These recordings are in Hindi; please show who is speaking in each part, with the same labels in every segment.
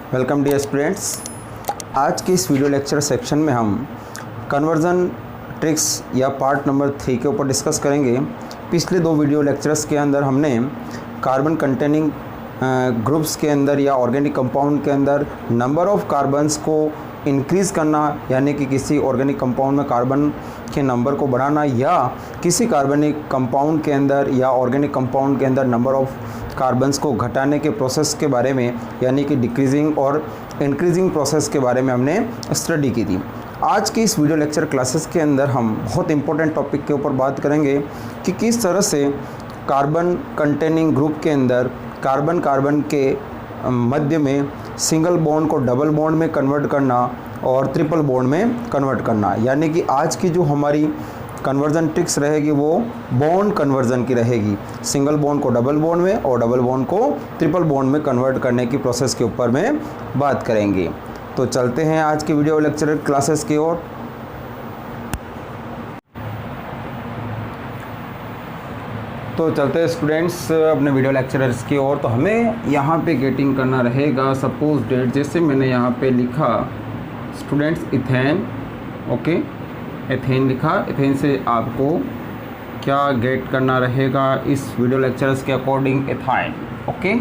Speaker 1: Welcome dear students. आज के इस वीडियो लेक्चर सेक्शन में हम कन्वर्जन ट्रिक्स या पार्ट नंबर 3 के ऊपर डिस्कस करेंगे। पिछले 2 वीडियो लेक्चर्स के अंदर हमने कार्बन कंटेनिंग ग्रुप्स के अंदर या ऑर्गेनिक कंपाउंड के अंदर नंबर ऑफ़ कार्बन्स को इंक्रीज़ करना, यानी कि किसी ऑर्गेनिक कंपाउंड में कार्बन के नंबर को बढ़ाना, या किसी कार्बनिक कंपाउंड के अंदर या ऑर्गेनिक कंपाउंड के अंदर नंबर ऑफ़ कार्बन्स को घटाने के प्रोसेस के बारे में, यानी कि डिक्रीजिंग और इंक्रीजिंग प्रोसेस के बारे में हमने स्टडी की थी। आज की इस वीडियो लेक्चर क्लासेस के अंदर हम बहुत इंपॉर्टेंट टॉपिक के ऊपर बात करेंगे कि किस तरह से कार्बन कंटेनिंग ग्रुप के अंदर कार्बन के मध्य में सिंगल बॉन्ड को डबल बॉन्ड में कन्वर्ट करना और ट्रिपल बॉन्ड में कन्वर्ट करना। यानी कि आज की जो हमारी कन्वर्जन ट्रिक्स रहेगी वो बॉन्ड कन्वर्जन की रहेगी। सिंगल बॉन्ड को डबल बॉन्ड में और डबल बॉन्ड को ट्रिपल बॉन्ड में कन्वर्ट करने की प्रोसेस के ऊपर में बात करेंगे। तो चलते हैं आज की वीडियो लेक्चर क्लासेस की ओर। तो चलते हैं स्टूडेंट्स अपने वीडियो लेक्चरर्स की ओर। तो हमें यहाँ पे गेटिंग करना रहेगा सपोज डेट, जैसे मैंने यहाँ पे लिखा स्टूडेंट्स इथेन, ओके, एथेन लिखा। एथेन से आपको क्या गेट करना रहेगा इस वीडियो लेक्चरर्स के अकॉर्डिंग? एथाइन, ओके,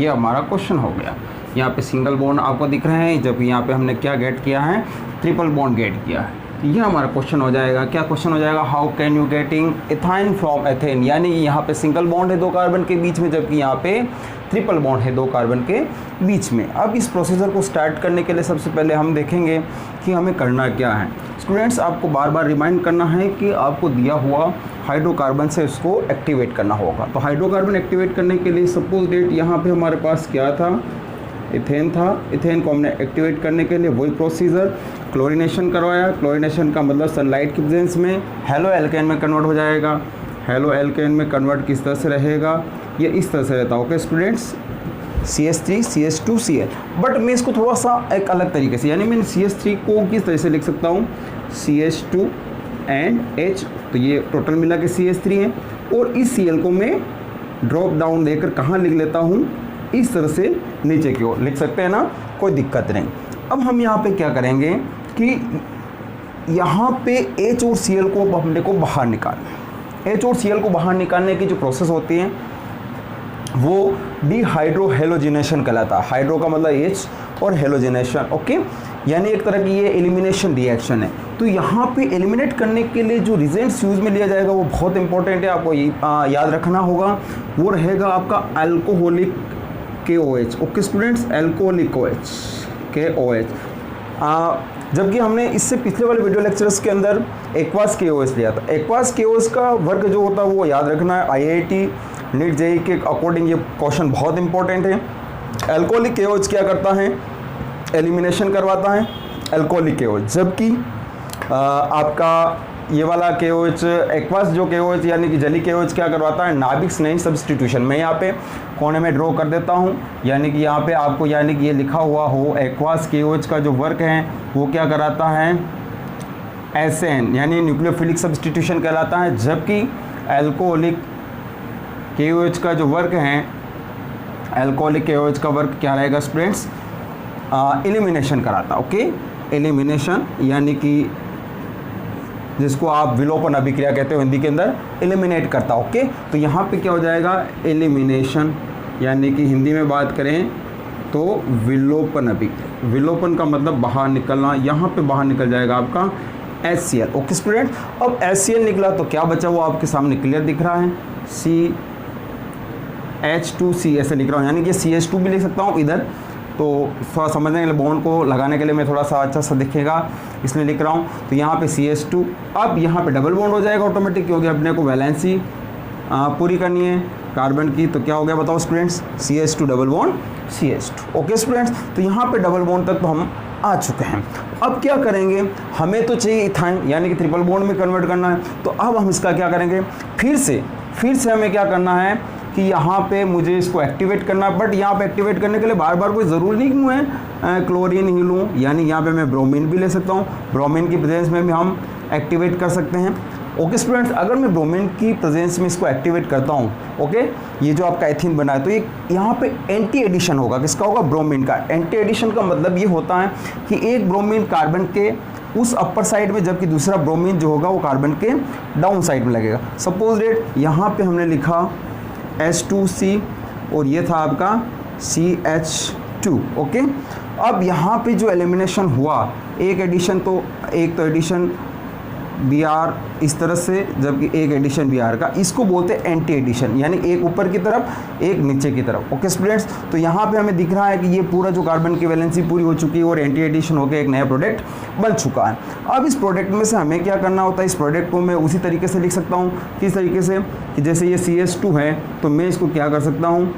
Speaker 1: ये हमारा क्वेश्चन हो गया। यहाँ पे सिंगल बॉन्ड आपको दिख रहे हैं, जबकि यहाँ पे हमने क्या गेट किया है? ट्रिपल बॉन्ड गेट किया है। ये हमारा क्वेश्चन हो जाएगा। क्या क्वेश्चन हो जाएगा? How can you getting ethyne from ethane, यानी यहाँ पे सिंगल बॉन्ड है 2 कार्बन के बीच में, जबकि यहाँ पे ट्रिपल बॉन्ड है 2 कार्बन के बीच में। अब इस प्रोसीजर को स्टार्ट करने के लिए सबसे पहले हम देखेंगे कि हमें करना क्या है। स्टूडेंट्स, आपको बार बार रिमाइंड करना है कि आपको दिया हुआ हाइड्रोकार्बन से इसको एक्टिवेट करना होगा। तो हाइड्रोकार्बन एक्टिवेट करने के लिए सपोज डेट यहाँ पे हमारे पास क्या था? इथेन था। इथेन को हमने एक्टिवेट करने के लिए वही प्रोसीजर क्लोरीनेशन करवाया। क्लोरीनेशन का मतलब सनलाइट की प्रेजेंस में हेलो एल्केन में कन्वर्ट हो जाएगा। हेलो एल्केन में कन्वर्ट किस तरह से रहेगा? ये इस तरह से रहता है। Okay students, CH3 CH2 Cl। But मैं इसको थोड़ा सा एक अलग तरीके से, यानी मैं CH3 को किस तरह से लिख सकता हूँ? CH2 एंड H, तो ये टोटल मिला के CH3 है। और इस Cl को मैं ड्रॉप डाउन देकर कहाँ लिख लेता हूँ? इस तरह से नीचे की ओर लिख सकते हैं ना, कोई दिक्कत नहीं। अब हम यहाँ पे क्या करेंगे कि यहाँ पे H और Cl को हमने को बाहर निकालना है। H और Cl को बाहर निकालने की जो प्रोसेस होती है वो डिहाइड्रो हेलोजिनेशन कहलाता है। हाइड्रो का मतलब H और हेलोजिनेशन, ओके, यानी एक तरह की ये एलिमिनेशन रिएक्शन है। तो यहाँ पे एलिमिनेट करने के लिए जो रिजेंट्स यूज़ में लिया जाएगा वो बहुत इंपॉर्टेंट है, आपको याद रखना होगा। वो रहेगा आपका alcoholic KOH, okay students, alcoholic KOH। जबकि हमने इससे पिछले वाले वीडियो लेक्चर्स के अंदर एक्वास KOH लिया था। एक्वास KOH का वर्क जो होता है वो याद रखना है। IIT नीट JEE के अकॉर्डिंग ये क्वेश्चन बहुत इंपॉर्टेंट है। अल्कोहलिक KOH क्या करता है? एलिमिनेशन करवाता है अल्कोहलिक KOH, जबकि आपका ये वाला KOH एक्वास जो KOH यानी कि जली KOH क्या करवाता है? नाभिक स्नेही सब्स्टिट्यूशन। मैं यहाँ पे कोने में ड्रॉ कर देता हूँ, यानी कि यहाँ पे आपको, यानी कि ये लिखा हुआ हो, एक्वास KOH का जो वर्क है वो क्या कराता है? SN, यानी न्यूक्लियोफिलिक सब्स्टिट्यूशन कहलाता है। जबकि अल्कोहलिक KOH का जो वर्क है, अल्कोहलिक KOH का वर्क क्या रहेगा स्टूडेंट्स? एलिमिनेशन कराता, ओके, एलिमिनेशन, यानी कि जिसको आप विलोपन अभिक्रिया कहते हो हिंदी के अंदर, एलिमिनेट करता, ओके। तो यहाँ पे क्या हो जाएगा? एलिमिनेशन, यानी कि हिंदी में बात करें तो विलोपन अभिक्रिया। विलोपन का मतलब बाहर निकलना। यहाँ पे बाहर निकल जाएगा आपका HCl, ओके स्टूडेंट। अब HCl निकला तो क्या बचा? वो आपके सामने क्लियर दिख रहा है, CH2C ऐसे लिख रहा हूँ, यानी कि CH2 भी लिख सकता हूँ इधर। तो थोड़ा समझने के लिए, बॉन्ड को लगाने के लिए मैं थोड़ा सा अच्छा सा दिखेगा इसलिए लिख रहा हूँ। तो यहाँ पे CH2, अब यहाँ पे डबल बॉन्ड हो जाएगा ऑटोमेटिक, क्योंकि अपने को वैलेंसी पूरी करनी है कार्बन की। तो क्या हो गया बताओ students? CH2 double bond CH2, okay students. तो यहाँ पे डबल बॉन्ड तक तो हम आ चुके हैं। अब क्या करेंगे? हमें तो चाहिए इथाइन, यानी कि ट्रिपल बॉन्ड में कन्वर्ट करना है। तो अब हम इसका क्या करेंगे? फिर से हमें क्या करना है कि यहाँ पे मुझे इसको एक्टिवेट करना है। बट यहाँ पे एक्टिवेट करने के लिए बार बार कोई ज़रूरी नहीं है क्लोरीन ही लूँ, यानी यहाँ पे मैं ब्रोमीन भी ले सकता हूँ। ब्रोमीन की प्रेजेंस में भी हम एक्टिवेट कर सकते हैं। ओके स्टूडेंट्स, अगर मैं ब्रोमीन की प्रेजेंस में इसको एक्टिवेट करता हूँ, ओके, ये जो आपका एथीन बना है, तो ये यहाँ पे एंटी एडिशन होगा। किसका होगा? ब्रोमीन का। एंटी एडिशन का मतलब ये होता है कि एक ब्रोमीन कार्बन के उस अपर साइड में, जबकि दूसरा ब्रोमीन जो होगा वो कार्बन के डाउन साइड में लगेगा। सपोज डेट यहाँ पे हमने लिखा H2C और ये था आपका CH2, ओके। अब यहाँ पे जो एलिमिनेशन हुआ, एक तो एडिशन Br इस तरह से, जबकि एक एडिशन Br का, इसको बोलते हैं एंटी एडिशन, यानी एक ऊपर की तरफ एक नीचे की तरफ। ओके स्टूडेंट्स, तो यहाँ पे हमें दिख रहा है कि ये पूरा जो कार्बन की वैलेंसी पूरी हो चुकी है और एंटी एडिशन होकर एक नया प्रोडक्ट बन चुका है। अब इस प्रोडक्ट में से हमें क्या करना होता है? इस प्रोडक्ट को मैं उसी तरीके से लिख सकता हूँ, किस तरीके से कि जैसे ये CH2 है, तो मैं इसको क्या कर सकता हूँ,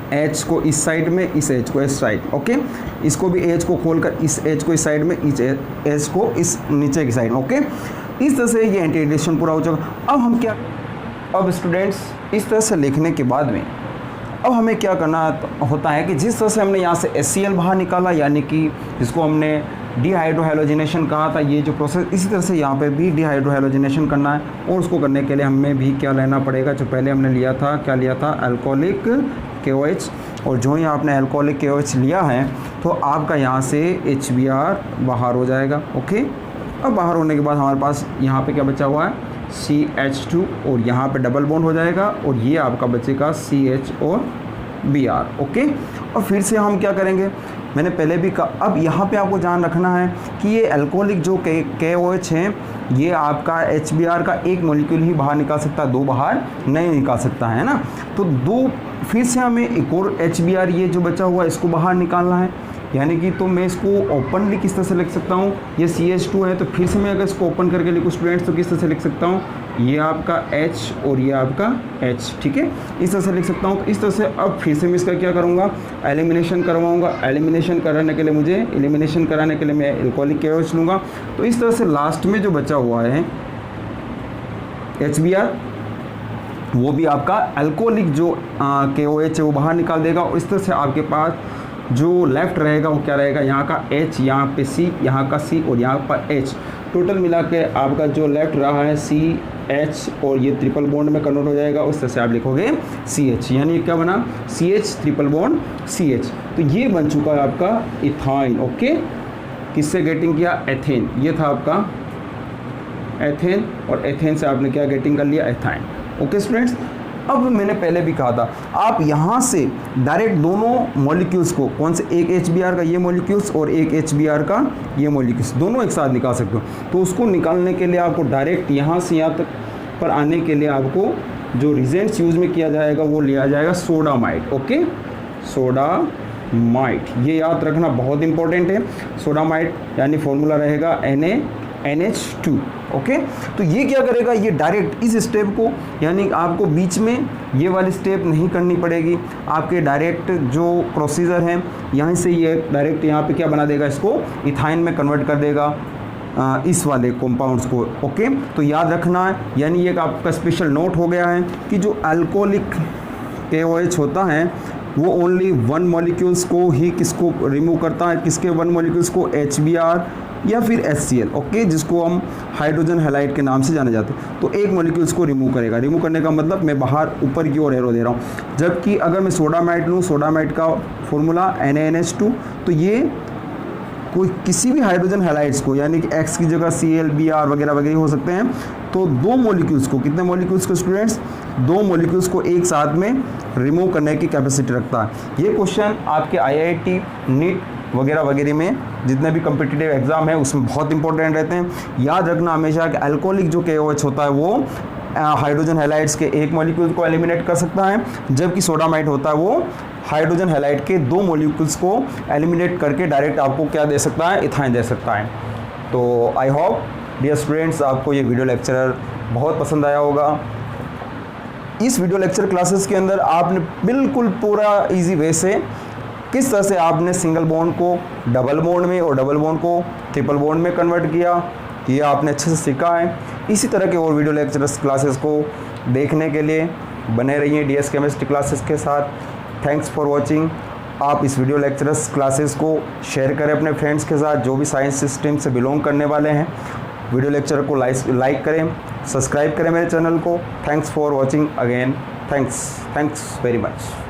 Speaker 1: H को इस साइड में, इस H को इस साइड, ओके। इसको भी H को खोलकर इस H को इस साइड में, इस H को इस नीचे की साइड में, ओके। इस तरह से ये एंटी एडिशन पूरा हो चुका। अब स्टूडेंट्स, इस तरह से लिखने के बाद में अब हमें क्या करना होता है कि जिस तरह से हमने यहाँ से HCl बाहर निकाला, यानी कि जिसको हमने डिहाइड्रोहैलोजिनेशन कहा था, ये जो प्रोसेस, इसी तरह से यहाँ पे भी डिहाइड्रोहैलोजिनेशन करना है। और उसको करने के लिए हमें भी क्या लेना पड़ेगा? जो पहले हमने लिया था, क्या लिया था? Alcoholic KOH। और जो ही आपने अल्कोहलिक KOH लिया है, तो आपका यहाँ से HBr बाहर हो जाएगा, ओके। अब बाहर होने के बाद हमारे पास यहाँ पे क्या बचा हुआ है? CH2, और यहाँ पे डबल बॉन्ड हो जाएगा, और ये आपका बचेगा CH और Br, ओके। और फिर से हम क्या करेंगे? मैंने पहले भी कहा, अब यहाँ पे आपको ध्यान रखना है कि ये अल्कोहलिक जो KOH हैं, ये आपका HBr का एक मॉलिक्यूल ही बाहर निकाल सकता है, दो बाहर नहीं निकाल सकता है ना। तो दो, फिर से हमें एक और HBr ये जो बचा हुआ इसको बाहर निकालना है, यानी कि तो मैं इसको ओपनली किस तरह से लिख सकता हूँ? ये CH2 है, तो फिर से मैं अगर इसको ओपन करके लिखूँ स्टूडेंट्स, तो किस तरह से लिख सकता हूँ? ये आपका H और ये आपका H, ठीक है, इस तरह से लिख सकता हूँ। इस तरह से अब फिर से मैं इसका क्या करूँगा? एलिमिनेशन करवाऊँगा। एलिमिनेशन कराने के लिए मैं अल्कोहलिक KOH लूँगा। तो इस तरह से लास्ट में जो बचा हुआ है HBr, वो भी आपका अल्कोहलिक जो KOH है वो बाहर निकाल देगा। और इस तरह से आपके पास जो लेफ़्ट रहेगा वो क्या रहेगा? यहाँ का H, यहाँ पे C, यहाँ का C और यहाँ पर H, टोटल मिला के आपका जो लेफ़्ट रहा है CH, और ये ट्रिपल बॉन्ड में कन्वर्ट हो जाएगा। उस तरह से आप लिखोगे CH, यानी क्या बना? CH triple bond CH। तो ये बन चुका है आपका इथाइन, ओके। किससे गेटिंग किया? एथेन। ये था आपका एथेन, और एथेन से आपने क्या गेटिंग कर लिया? Ethyne, okay students. अब मैंने पहले भी कहा था, आप यहाँ से डायरेक्ट दोनों मॉलिक्यूल्स को, कौन से, एक HBr का ये मॉलिक्यूल्स और एक HBr का ये मॉलिक्यूल्स, दोनों एक साथ निकाल सकते हो। तो उसको निकालने के लिए आपको डायरेक्ट यहाँ से यहाँ तक पर आने के लिए आपको जो रिजेंट्स यूज़ में किया जाएगा वो लिया जाएगा सोडामाइड, ओके। सोडामाइड, ये याद रखना बहुत इंपॉर्टेंट है। सोडामाइड यानी फॉर्मूला रहेगा NaNH2, ओके। तो ये क्या करेगा? ये डायरेक्ट इस स्टेप को, यानी आपको बीच में ये वाली स्टेप नहीं करनी पड़ेगी, आपके डायरेक्ट जो प्रोसीजर है यहाँ से ये डायरेक्ट यहाँ पे क्या बना देगा? इसको इथाइन में कन्वर्ट कर देगा इस वाले कंपाउंड्स को, ओके। तो याद रखना है, यानी ये आपका स्पेशल नोट हो गया है कि जो अल्कोहलिक KOH होता है वो ओनली वन मॉलिक्यूल्स को ही किसको रिमूव करता है? किसके वन मॉलिक्यूल्स को? HBr या फिर HCl, ओके, जिसको हम हाइड्रोजन हैलाइड के नाम से जाने जाते हैं। तो एक मॉलिक्यूल्स को रिमूव करेगा। रिमूव करने का मतलब मैं बाहर ऊपर की ओर एरो दे रहा हूँ। जबकि अगर मैं सोडामाइड लूँ, सोडामाइड का फॉर्मूला NaNH2, तो ये कोई किसी भी हाइड्रोजन हैलाइड्स को, यानी कि X की जगह Cl, Br वगैरह वगैरह हो सकते हैं। तो दो मॉलिक्यूल्स को, कितने मॉलिक्यूल्स को स्टूडेंट्स? दो मॉलिक्यूल्स को एक साथ में रिमूव करने की कैपेसिटी रखता है। ये क्वेश्चन आपके IIT, NEET वगैरह वगैरह में जितने भी कम्पिटिटिव एग्जाम है उसमें बहुत इंपॉर्टेंट रहते हैं। याद रखना हमेशा कि अल्कोहलिक जो KOH होता है वो हाइड्रोजन हैलाइड्स के एक मॉलिक्यूल को एलिमिनेट कर सकता है, जबकि सोडामाइड होता है वो हाइड्रोजन हैलाइड के दो मॉलिक्यूल्स को एलिमिनेट करके डायरेक्ट आपको क्या दे सकता है? इथाइन दे सकता है। तो आई होप डियर स्टूडेंट्स आपको ये वीडियो लेक्चर बहुत पसंद आया होगा। इस वीडियो लेक्चर क्लासेस के अंदर आपने बिल्कुल पूरा इजी वे से किस तरह से आपने सिंगल बॉन्ड को डबल बॉन्ड में और डबल बॉन्ड को ट्रिपल बॉन्ड में कन्वर्ट किया, ये आपने अच्छे से सीखा है। इसी तरह के और वीडियो लेक्चर्स क्लासेस को देखने के लिए बने रहिए DS केमिस्ट्री क्लासेस के साथ। Thanks for watching. आप इस वीडियो लेक्चर्स क्लासेस को शेयर करें अपने फ्रेंड्स के साथ जो भी साइंस स्ट्रीम से बिलोंग करने वाले हैं। वीडियो लेक्चर को लाइक करें, सब्सक्राइब करें मेरे चैनल को। Thanks for watching again, thanks very much.